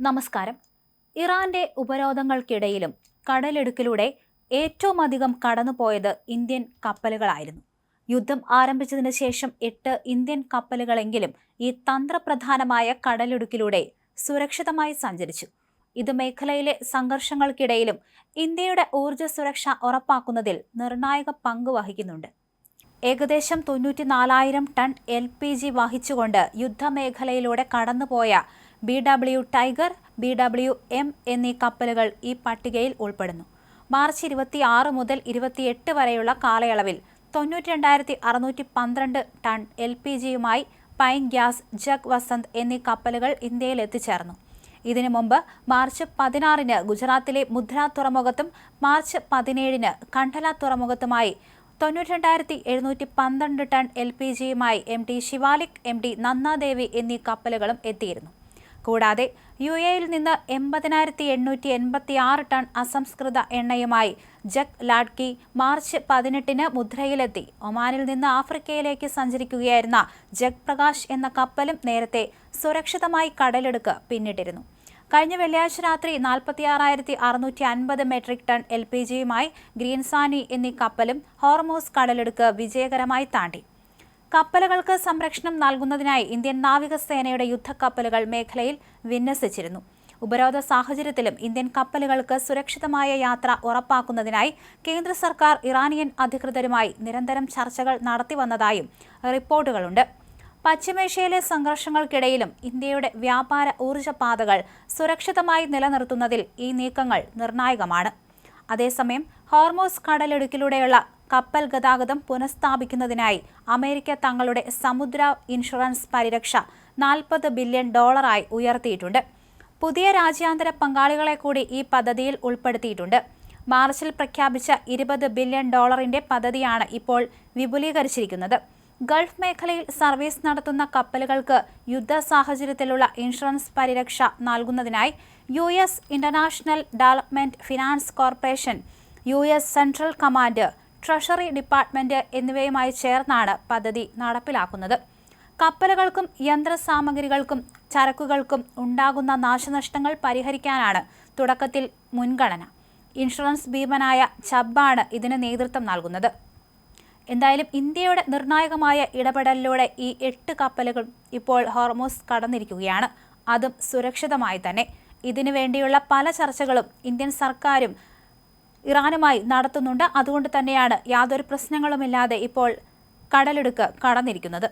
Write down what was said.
നമസ്കാരം. ഇറാന്റെ ഉപരോധങ്ങൾക്കിടയിലും കടലിടുക്കിലൂടെ ഏറ്റവും അധികം കടന്നുപോയത് ഇന്ത്യൻ കപ്പലുകളായിരുന്നു. യുദ്ധം ആരംഭിച്ചതിന് ശേഷം 8 ഇന്ത്യൻ കപ്പലുകളെങ്കിലും ഈ തന്ത്രപ്രധാനമായ കടലിടുക്കിലൂടെ സുരക്ഷിതമായി സഞ്ചരിച്ചു. ഇത് മേഖലയിലെ സംഘർഷങ്ങൾക്കിടയിലും ഇന്ത്യയുടെ ഊർജ്ജ സുരക്ഷ ഉറപ്പാക്കുന്നതിൽ നിർണായക പങ്ക് വഹിക്കുന്നുണ്ട്. ഏകദേശം 94,000 ടൺ LPG വഹിച്ചുകൊണ്ട് യുദ്ധമേഖലയിലൂടെ കടന്നുപോയ BW ടൈഗർ, BWM എന്നീ കപ്പലുകൾ ഈ പട്ടികയിൽ ഉൾപ്പെടുന്നു. മാർച്ച് 26 മുതൽ 28 വരെയുള്ള കാലയളവിൽ 92,612 ടൺ LPGയുമായി പൈൻ ഗ്യാസ്, ജഗ് വസന്ത് എന്നീ കപ്പലുകൾ ഇന്ത്യയിൽ എത്തിച്ചേർന്നു. ഇതിനു മുമ്പ് മാർച്ച് 16-ന് ഗുജറാത്തിലെ മുദ്ര തുറമുഖത്തും മാർച്ച് 17-ന് കണ്ഡല തുറമുഖത്തുമായി 92,712 ടൺ LPGയുമായി MT ശിവാലിക്, MT നന്ദാദേവി എന്നീ കപ്പലുകളും എത്തിയിരുന്നു. കൂടാതെ UAEയിൽ നിന്ന് 80,886 ടൺ അസംസ്കൃത എണ്ണയുമായി ജഗ് ലാഡ്കി മാർച്ച് 18-ന് മുദ്രയിലെത്തി. ഒമാനിൽ നിന്ന് ആഫ്രിക്കയിലേക്ക് സഞ്ചരിക്കുകയായിരുന്ന ജഗ് പ്രകാശ് എന്ന കപ്പലും നേരത്തെ സുരക്ഷിതമായി കടലിടുക്ക് പിന്നിട്ടിരുന്നു. കഴിഞ്ഞ വെള്ളിയാഴ്ച രാത്രി 46,650 മെട്രിക് ടൺ LPGയുമായി ഗ്രീൻസാനി എന്നീ കപ്പലും ഹോർമൂസ് കടലിടുക്ക് വിജയകരമായി താണ്ടി. കപ്പലുകൾക്ക് സംരക്ഷണം നൽകുന്നതിനായി ഇന്ത്യൻ നാവികസേനയുടെ യുദ്ധക്കപ്പലുകൾ മേഖലയിൽ വിന്യസിച്ചിരുന്നു. ഉപരോധ സാഹചര്യത്തിലും ഇന്ത്യൻ കപ്പലുകൾക്ക് സുരക്ഷിതമായ യാത്ര ഉറപ്പാക്കുന്നതിനായി കേന്ദ്ര സർക്കാർ ഇറാനിയൻ അധികൃതരുമായി നിരന്തരം ചർച്ചകൾ നടത്തിവന്നതായും റിപ്പോർട്ടുകളുണ്ട്. പശ്ചിമേഷ്യയിലെ സംഘർഷങ്ങൾക്കിടയിലും ഇന്ത്യയുടെ വ്യാപാര ഊർജ്ജ പാതകൾ സുരക്ഷിതമായി നിലനിർത്തുന്നതിൽ ഈ നീക്കങ്ങൾ നിർണായകമാണ്. അതേസമയം ഹോർമൂസ് കടലിടുക്കിലൂടെയുള്ള കപ്പൽ ഗതാഗതം പുനഃസ്ഥാപിക്കുന്നതിനായി അമേരിക്ക തങ്ങളുടെ സമുദ്ര ഇൻഷുറൻസ് പരിരക്ഷ $40 ബില്യൺ ഉയർത്തിയിട്ടുണ്ട്. പുതിയ രാജ്യാന്തര പങ്കാളികളെ കൂടി ഈ പദ്ധതിയിൽ ഉൾപ്പെടുത്തിയിട്ടുണ്ട്. മാർച്ചിൽ പ്രഖ്യാപിച്ച $20 ബില്യൺ പദ്ധതിയാണ് ഇപ്പോൾ വിപുലീകരിച്ചിരിക്കുന്നത്. ഗൾഫ് മേഖലയിൽ സർവീസ് നടത്തുന്ന കപ്പലുകൾക്ക് യുദ്ധ സാഹചര്യത്തിലുള്ള ഇൻഷുറൻസ് പരിരക്ഷ നൽകുന്നതിനായി US international development finance corporation, US central command, treasury department എന്നിവയുമായി ചേർന്നാണ് പദ്ധതി നടപ്പിലാക്കുന്നത്. കപ്പലുകൾക്കും യന്ത്രസാമഗ്രികൾക്കും ചരക്കുകൾക്കും ഉണ്ടാകുന്ന നാശനഷ്ടങ്ങൾ പരിഹരിക്കാനാണ് തുടക്കത്തിൽ മുൻഗണന. ഇൻഷുറൻസ് ഭീമനായ ചബ്ബാണ് ഇതിന് നേതൃത്വം നൽകുന്നത്. എന്തായാലും ഇന്ത്യയുടെ നിർണായകമായ ഇടപെടലിലൂടെ ഈ 8 കപ്പലുകൾ ഇപ്പോൾ ഹോർമൂസ് കടന്നിരിക്കുകയാണ്. അതും സുരക്ഷിതമായി തന്നെ. ഇതിനു വേണ്ടിയുള്ള പല ചർച്ചകളും ഇന്ത്യൻ സർക്കാരും ഇറാനുമായി നടത്തുന്നുണ്ട്. അതുകൊണ്ട് തന്നെയാണ് യാതൊരു പ്രശ്നങ്ങളുമില്ലാതെ ഇപ്പോൾ കടലിടുക്ക് കടന്നിരിക്കുന്നത്.